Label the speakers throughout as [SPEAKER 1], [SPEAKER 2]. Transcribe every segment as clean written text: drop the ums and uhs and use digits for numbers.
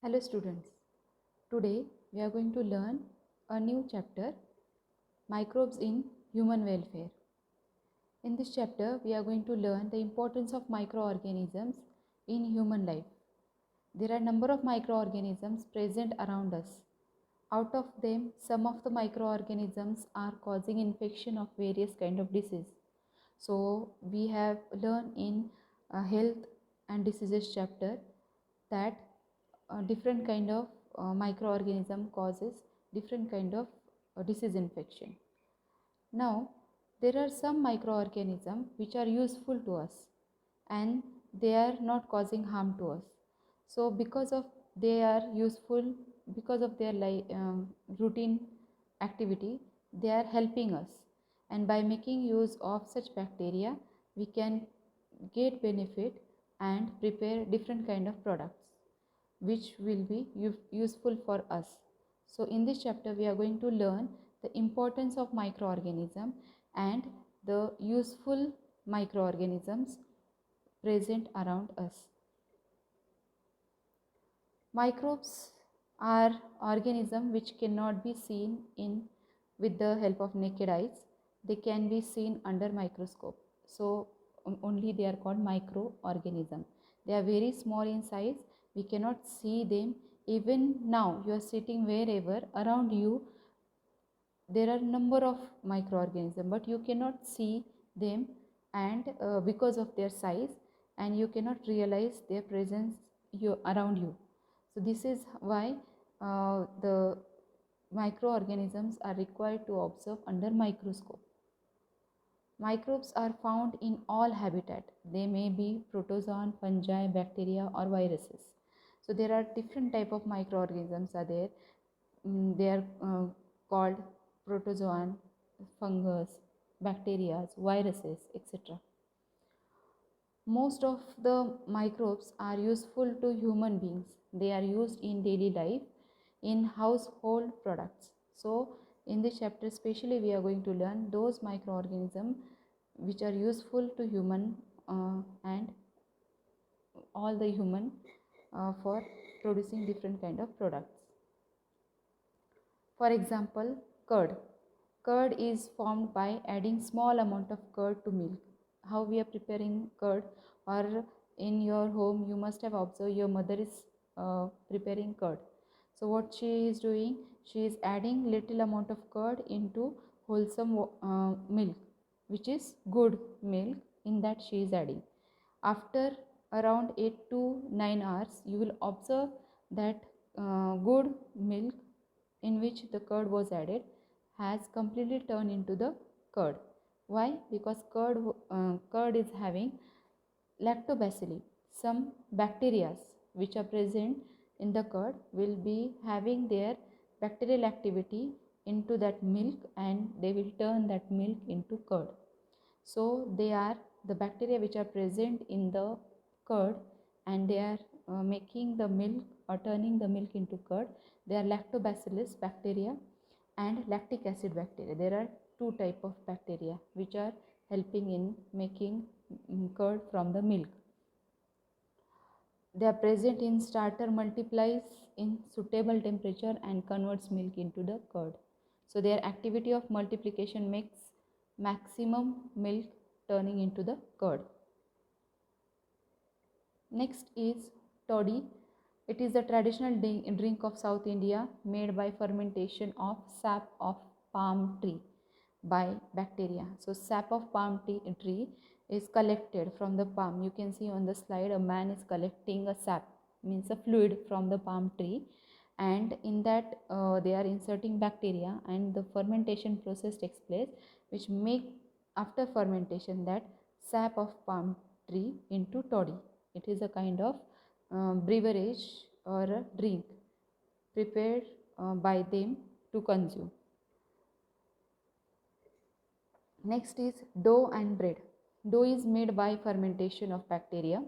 [SPEAKER 1] Hello students, today we are going to learn a new chapter, Microbes in Human Welfare. In this chapter we are going to learn the importance of microorganisms in human life. There are a number of microorganisms present around us. Out of them, some of the microorganisms are causing infection of various kind of disease. So we have learned in health and diseases chapter that different kind of microorganism causes different kind of disease infection. Now there are some microorganisms which are useful to us and they are not causing harm to us. So because of they are useful, because of their routine activity, they are helping us, and by making use of such bacteria we can get benefit and prepare different kind of products which will be useful for us. So in this chapter we are going to learn the importance of microorganism and the useful microorganisms present around us. Microbes are organisms which cannot be seen in with the help of naked eyes. They can be seen under microscope. So only they are called microorganism. They are very small in size. We cannot see them. Even now you are sitting wherever around you, there are number of microorganisms, but you cannot see them, and because of their size, and you cannot realize their presence around you. So this is why the microorganisms are required to observe under microscope. Microbes are found in all habitat. They may be protozoan, fungi, bacteria or viruses. So there are different type of microorganisms are there. They are called protozoan, fungus, bacteria, viruses, etc. Most of the microbes are useful to human beings. They are used in daily life, in household products. So in this chapter especially we are going to learn those microorganisms which are useful to human and all the human for producing different kind of products. For example, curd. Curd is formed by adding small amount of curd to milk. How we are preparing curd, or in your home you must have observed your mother is preparing curd. So what she is doing, she is adding little amount of curd into wholesome milk, which is good milk, in that she is adding. After around 8 to 9 hours you will observe that good milk in which the curd was added has completely turned into the curd. Why? Because curd is having lactobacilli. Some bacteria which are present in the curd will be having their bacterial activity into that milk, and they will turn that milk into curd. So they are the bacteria which are present in the curd, and they are making the milk or turning the milk into curd. They are lactobacillus bacteria and lactic acid bacteria. There are two type of bacteria which are helping in making curd from the milk. They are present in starter, multiplies in suitable temperature and converts milk into the curd. So their activity of multiplication makes maximum milk turning into the curd. Next is toddy. It is a traditional drink of South India made by fermentation of sap of palm tree by bacteria. So sap of palm tree is collected from the palm. You can see on the slide a man is collecting a sap, means a fluid from the palm tree, and in that they are inserting bacteria, and the fermentation process takes place which make after fermentation that sap of palm tree into toddy. It is a kind of beverage or a drink prepared by them to consume. Next is dough and bread. Dough is made by fermentation of bacteria.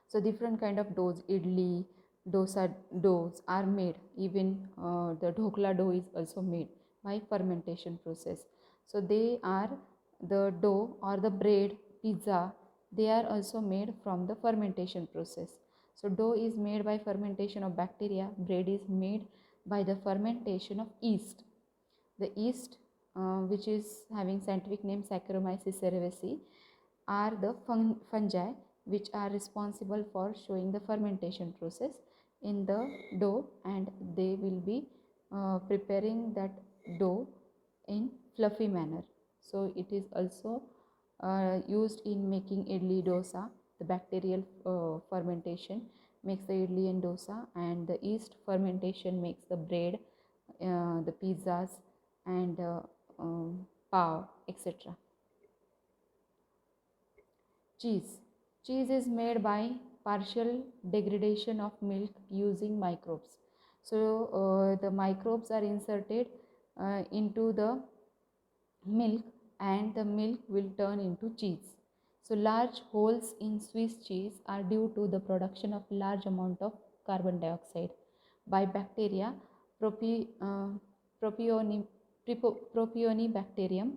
[SPEAKER 1] So different kind of doughs, idli, dosa doughs are made. Even the dhokla dough is also made by fermentation process. So they are the dough or the bread, pizza, they are also made from the fermentation process. So dough is made by fermentation of bacteria. Bread is made by the fermentation of yeast. The yeast, which is having scientific name Saccharomyces cerevisiae, are the fungi which are responsible for showing the fermentation process in the dough, and they will be preparing that dough in fluffy manner. So it is also used in making idli dosa. The bacterial fermentation makes the idli and dosa, and the yeast fermentation makes the bread, the pizzas, and pav, etc. Cheese. Cheese is made by partial degradation of milk using microbes. So the microbes are inserted into the milk, and the milk will turn into cheese. So large holes in Swiss cheese are due to the production of large amount of carbon dioxide by bacteria Propioni, Propionibacterium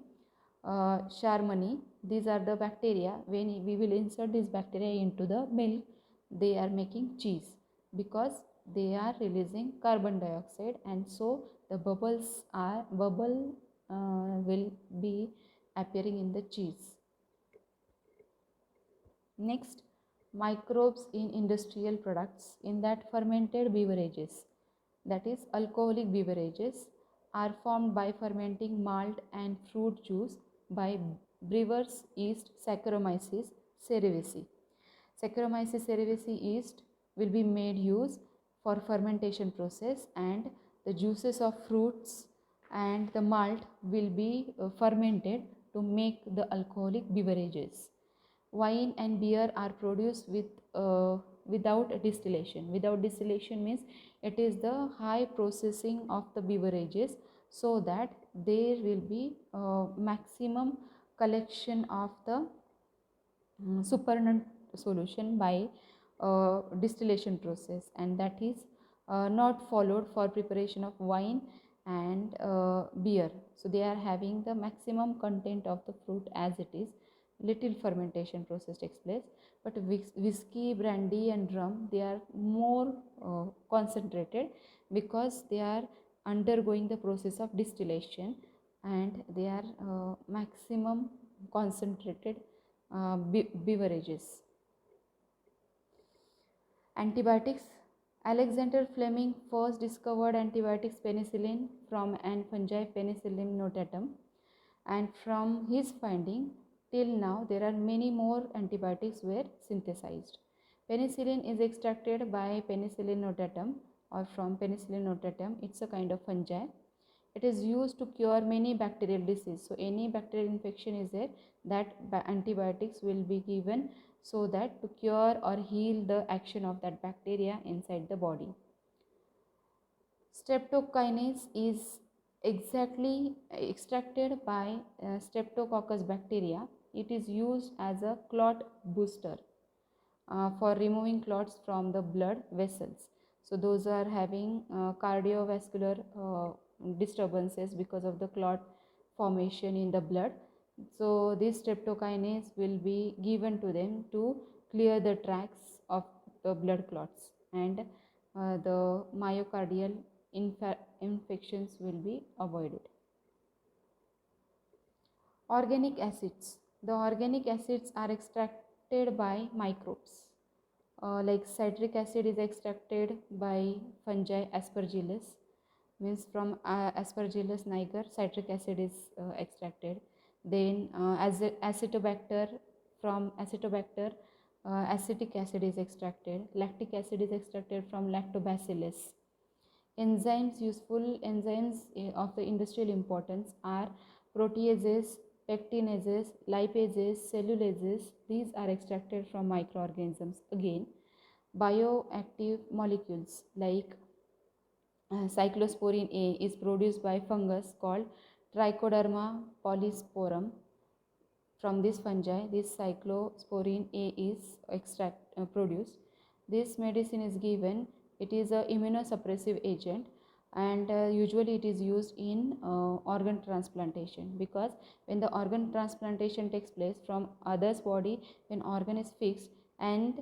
[SPEAKER 1] Charmani. These are the bacteria. When we will insert this bacteria into the milk, they are making cheese because they are releasing carbon dioxide, and so the bubble will be appearing in the cheese. Next, microbes in industrial products. In that, fermented beverages, that is alcoholic beverages, are formed by fermenting malt and fruit juice by brewer's yeast Saccharomyces cerevisiae. Saccharomyces cerevisiae yeast will be made use for fermentation process, and the juices of fruits and the malt will be fermented to make the alcoholic beverages. Wine and beer are produced without distillation. Without distillation means it is the high processing of the beverages, so that there will be maximum collection of the supernatant solution by distillation process, and that is not followed for preparation of wine and beer. So they are having the maximum content of the fruit as it is, little fermentation process takes place. But whiskey, brandy and rum, they are more concentrated because they are undergoing the process of distillation, and they are maximum concentrated beverages. Antibiotics. Alexander Fleming first discovered antibiotics penicillin from an fungi Penicillium notatum, and from his finding till now there are many more antibiotics were synthesized. Penicillin is extracted by Penicillium notatum or from Penicillium notatum. It's a kind of fungi. It is used to cure many bacterial disease. So any bacterial infection is there, that antibiotics will be given so that to cure or heal the action of that bacteria inside the body. Streptokinase is exactly extracted by Streptococcus bacteria. It is used as a clot booster for removing clots from the blood vessels. So those are having cardiovascular disturbances because of the clot formation in the blood. So this streptokinase will be given to them to clear the tracks of the blood clots, and the myocardial infections will be avoided. Organic acids. The organic acids are extracted by microbes. Like citric acid is extracted by fungi Aspergillus, means from Aspergillus niger citric acid is extracted. Then acetobacter, from acetobacter acetic acid is extracted. Lactic acid is extracted from lactobacillus. Enzymes, useful enzymes of the industrial importance are proteases, pectinases, lipases, cellulases. These are extracted from microorganisms. Again, bioactive molecules like cyclosporin A is produced by fungus called Trichoderma polysporum. From this fungi, this cyclosporin A is produced. This medicine is given. It is a immunosuppressive agent, and usually it is used in organ transplantation, because when the organ transplantation takes place from others body, when organ is fixed and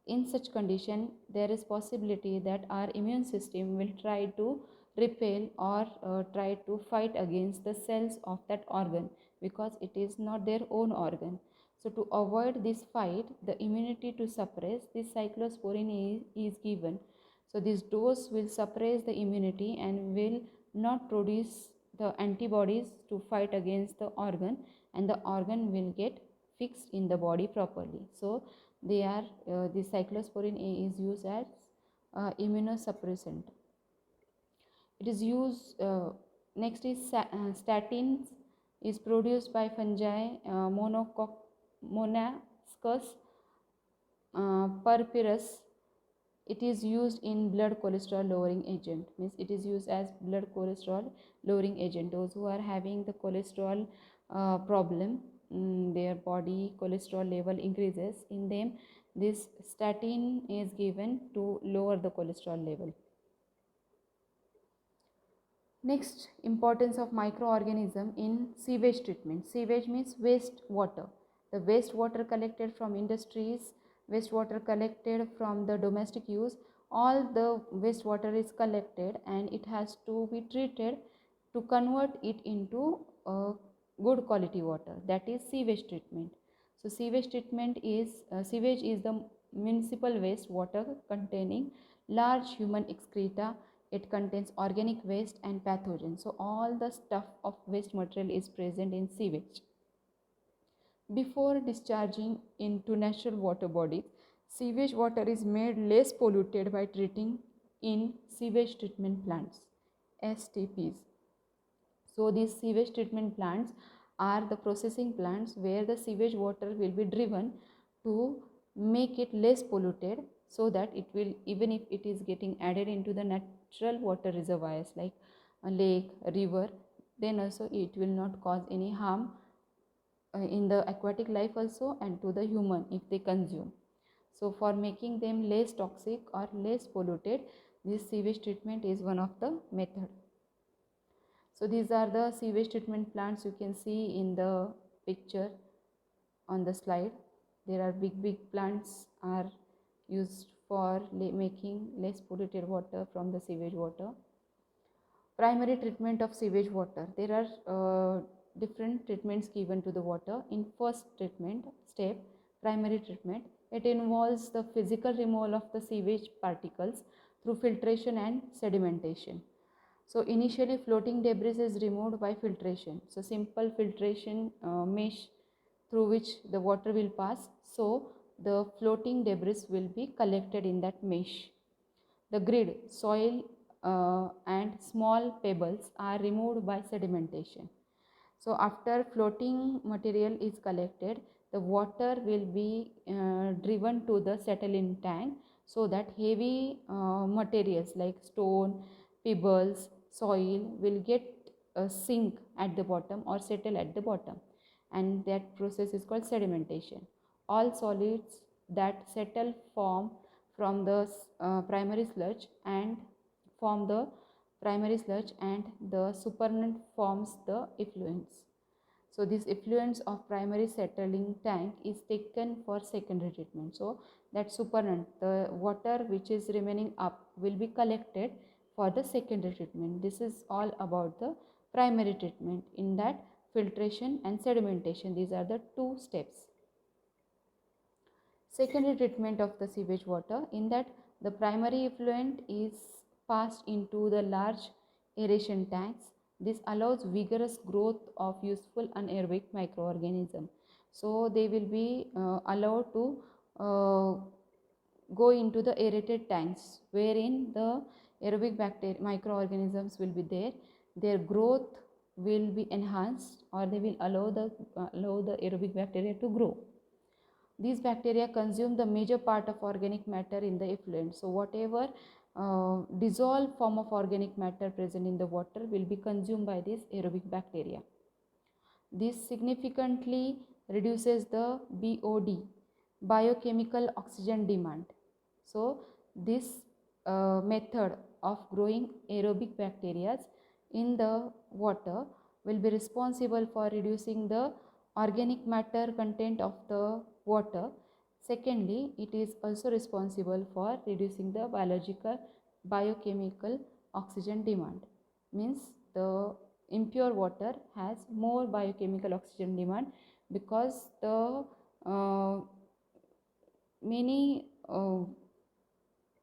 [SPEAKER 1] In such condition, there is possibility that our immune system will try to repel or try to fight against the cells of that organ, because it is not their own organ. So to avoid this fight, the immunity to suppress this cyclosporin is given. So this dose will suppress the immunity and will not produce the antibodies to fight against the organ, and the organ will get fixed in the body properly. So they are the cyclosporin A is used as immunosuppressant. It is used. Next is statins is produced by fungi Monascus purpurus. It is used in blood cholesterol lowering agent, means it is used as blood cholesterol lowering agent. Those who are having the cholesterol problem, their body cholesterol level increases, in them this statin is given to lower the cholesterol level. Next, importance of microorganism in sewage treatment. Sewage means waste water. The waste water collected from industries, wastewater collected from the domestic use, all the wastewater is collected and it has to be treated to convert it into good quality water. That is sewage treatment. So sewage treatment is sewage is the municipal waste water containing large human excreta. It contains organic waste and pathogens. So all the stuff of waste material is present in sewage. Before discharging into natural water bodies, sewage water is made less polluted by treating in sewage treatment plants, STPs. So these sewage treatment plants are the processing plants where the sewage water will be driven to make it less polluted, so that it will, even if it is getting added into the natural water reservoirs like a lake, a river, then also it will not cause any harm in the aquatic life also and to the human if they consume. So for making them less toxic or less polluted, this sewage treatment is one of the method. So these are the sewage treatment plants you can see in the picture on the slide. There are big plants are used for making less polluted water from the sewage water. Primary treatment of sewage water. There are different treatments given to the water. In first treatment step, primary treatment, it involves the physical removal of the sewage particles through filtration and sedimentation. So initially floating debris is removed by filtration. So simple filtration mesh through which the water will pass. So the floating debris will be collected in that mesh. The grid, soil and small pebbles are removed by sedimentation. So after floating material is collected, the water will be driven to the settling tank, so that heavy materials like stone, pebbles, soil will get sink at the bottom or settle at the bottom, and that process is called sedimentation. All solids that settle form from the primary sludge and form the primary sludge, and the supernatant forms the effluents. So this effluents of primary settling tank is taken for secondary treatment. So that supernatant, the water which is remaining up, will be collected for the secondary treatment. This is all about the primary treatment. In that, filtration and sedimentation, these are the two steps. Secondary treatment of the sewage water, in that the primary effluent is passed into the large aeration tanks. This allows vigorous growth of useful anaerobic microorganisms. So they will be allowed to go into the aerated tanks, wherein the aerobic microorganisms will be there. Their growth will be enhanced, or they will allow the aerobic bacteria to grow. These bacteria consume the major part of organic matter in the effluent. So whatever dissolved form of organic matter present in the water will be consumed by these aerobic bacteria. This significantly reduces the BOD, biochemical oxygen demand. So this method of growing aerobic bacteria in the water will be responsible for reducing the organic matter content of the water, Secondly, it is also responsible for reducing the biochemical oxygen demand. Means the impure water has more biochemical oxygen demand because the many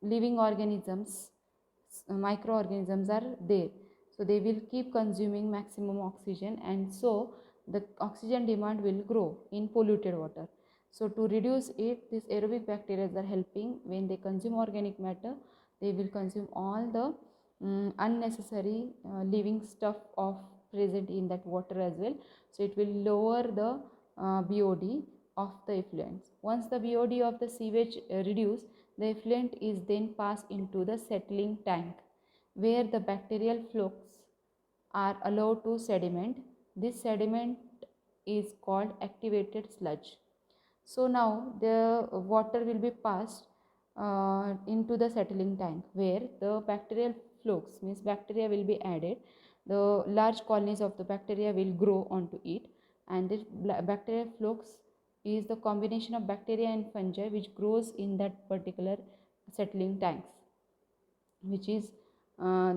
[SPEAKER 1] living organisms, microorganisms are there, so they will keep consuming maximum oxygen, and so the oxygen demand will grow in polluted water. So to reduce it, these aerobic bacteria are helping. When they consume organic matter, they will consume all the unnecessary living stuff of present in that water as well. So it will lower the BOD of the effluents. Once the BOD of the sewage reduce, the effluent is then passed into the settling tank, where the bacterial flukes are allowed to sediment. This sediment is called activated sludge. So now the water will be passed into the settling tank, where the bacterial flukes, means bacteria, will be added. The large colonies of the bacteria will grow onto it, and this bacterial flukes is the combination of bacteria and fungi which grows in that particular settling tanks, which is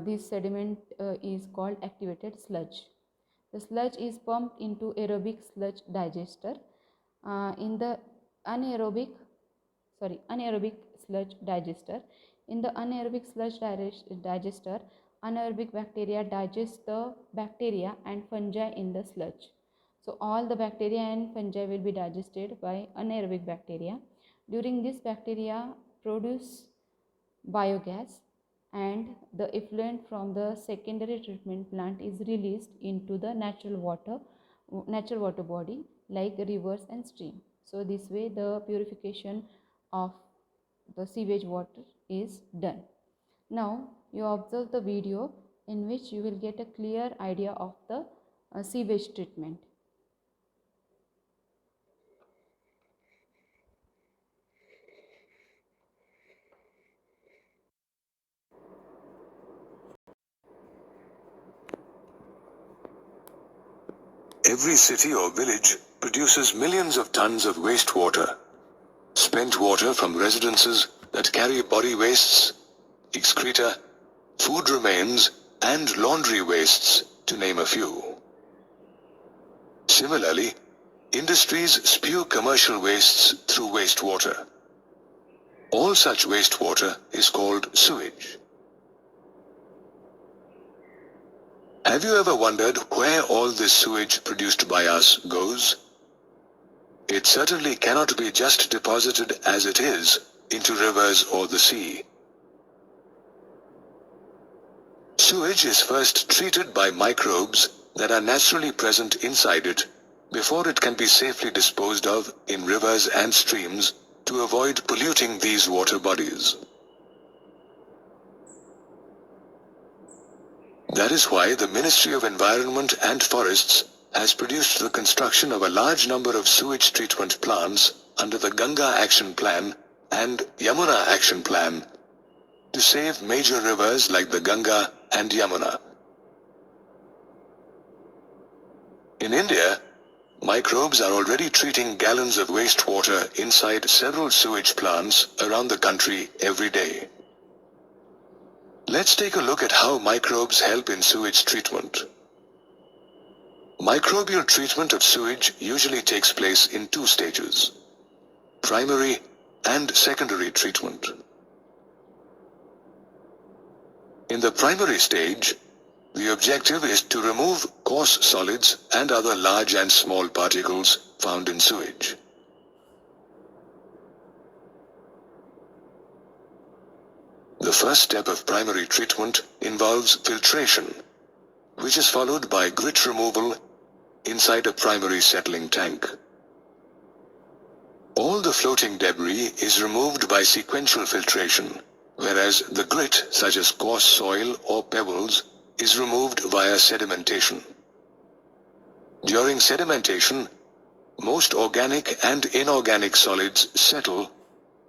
[SPEAKER 1] this sediment is called activated sludge. The sludge is pumped into aerobic sludge digester. In the anaerobic sludge digester. In the anaerobic sludge digester, anaerobic bacteria digest the bacteria and fungi in the sludge. So all the bacteria and fungi will be digested by anaerobic bacteria. During this, bacteria produce biogas, and the effluent from the secondary treatment plant is released into the natural water body like rivers and stream. So this way the purification of the sewage water is done. Now you observe the video in which you will get a clear idea of the sewage treatment.
[SPEAKER 2] Every city or village produces millions of tons of wastewater. Spent water from residences that carry body wastes, excreta, food remains, and laundry wastes, to name a few. Similarly, industries spew commercial wastes through wastewater. All such wastewater is called sewage. Have you ever wondered where all this sewage produced by us goes? It certainly cannot be just deposited as it is into rivers or the sea. Sewage is first treated by microbes that are naturally present inside it before it can be safely disposed of in rivers and streams to avoid polluting these water bodies. That is why the Ministry of Environment and Forests has produced the construction of a large number of sewage treatment plants under the Ganga Action Plan and Yamuna Action Plan to save major rivers like the Ganga and Yamuna. In India, microbes are already treating gallons of wastewater inside several sewage plants around the country every day. Let's take a look at how microbes help in sewage treatment. Microbial treatment of sewage usually takes place in two stages: primary and secondary treatment. In the primary stage, the objective is to remove coarse solids and other large and small particles found in sewage. The first step of primary treatment involves filtration, which is followed by grit removal inside a primary settling tank. All the floating debris is removed by sequential filtration, whereas the grit, such as coarse soil or pebbles, is removed via sedimentation. During sedimentation, most organic and inorganic solids settle,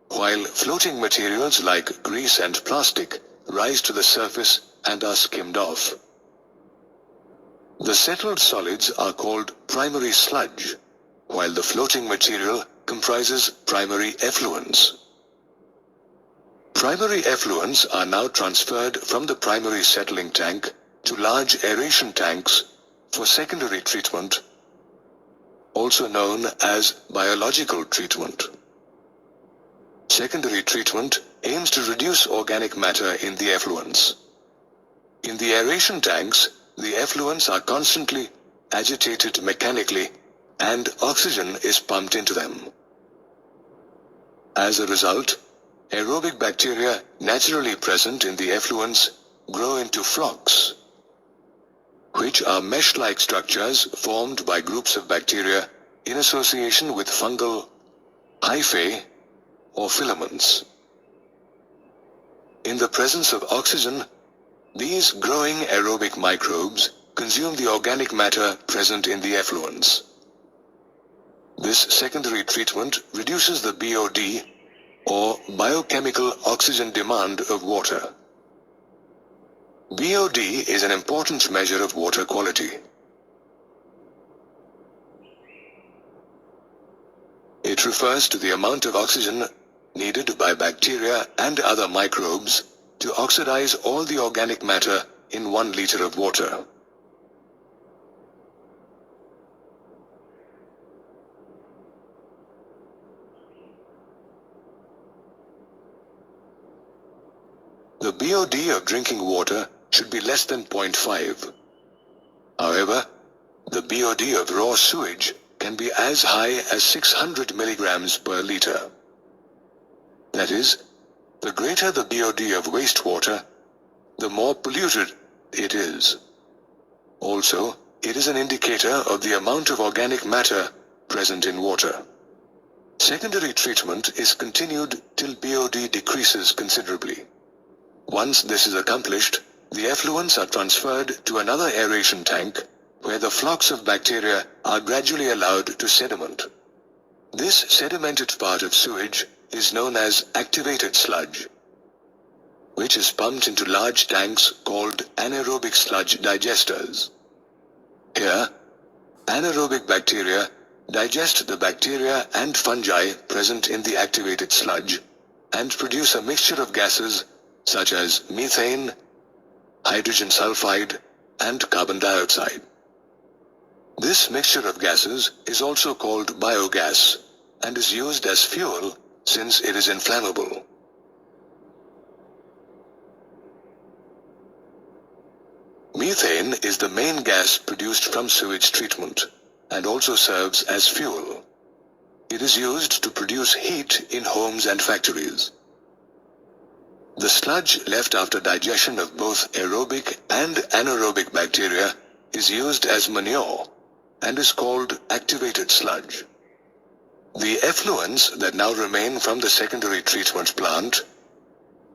[SPEAKER 2] while floating materials like grease and plastic rise to the surface and are skimmed off. The settled solids are called primary sludge, while the floating material comprises primary effluents. Primary effluents are now transferred from the primary settling tank to large aeration tanks for secondary treatment, also known as biological treatment. Secondary treatment aims to reduce organic matter in the effluents. In the aeration tanks, the effluents are constantly agitated mechanically and oxygen is pumped into them. As a result, aerobic bacteria naturally present in the effluents grow into flocks, which are mesh-like structures formed by groups of bacteria in association with fungal hyphae or filaments. In the presence of oxygen, these growing aerobic microbes consume the organic matter present in the effluents. This secondary treatment reduces the BOD or biochemical oxygen demand of water. BOD is an important measure of water quality. It refers to the amount of oxygen needed by bacteria and other microbes to oxidize all the organic matter in 1 liter of water. The BOD of drinking water should be less than 0.5. However, the BOD of raw sewage can be as high as 600 milligrams per liter. That is, the greater the BOD of wastewater, the more polluted it is. Also, it is an indicator of the amount of organic matter present in water. Secondary treatment is continued till BOD decreases considerably. Once this is accomplished, the effluents are transferred to another aeration tank where the flocks of bacteria are gradually allowed to sediment. This sedimented part of sewage is known as activated sludge, which is pumped into large tanks called anaerobic sludge digesters. Here, anaerobic bacteria digest the bacteria and fungi present in the activated sludge and produce a mixture of gases such as methane, hydrogen sulfide, and carbon dioxide. This mixture of gases is also called biogas and is used as fuel since it is inflammable. Methane is the main gas produced from sewage treatment and also serves as fuel. It is used to produce heat in homes and factories. The sludge left after digestion of both aerobic and anaerobic bacteria is used as manure and is called activated sludge. The effluents that now remain from the secondary treatment plant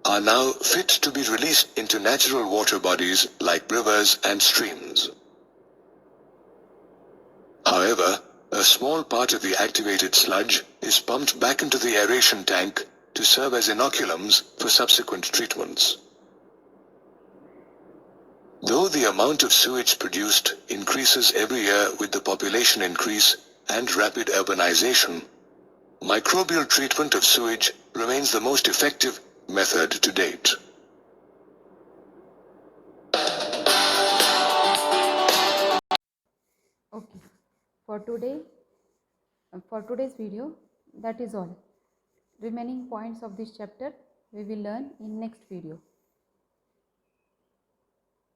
[SPEAKER 2] are now fit to be released into natural water bodies like rivers and streams. However, a small part of the activated sludge is pumped back into the aeration tank to serve as inoculums for subsequent treatments. Though the amount of sewage produced increases every year with the population increase and rapid urbanization, microbial treatment of sewage remains the most effective method to date.
[SPEAKER 1] Okay, for today's video, that is all. Remaining points of this chapter we will learn in next video.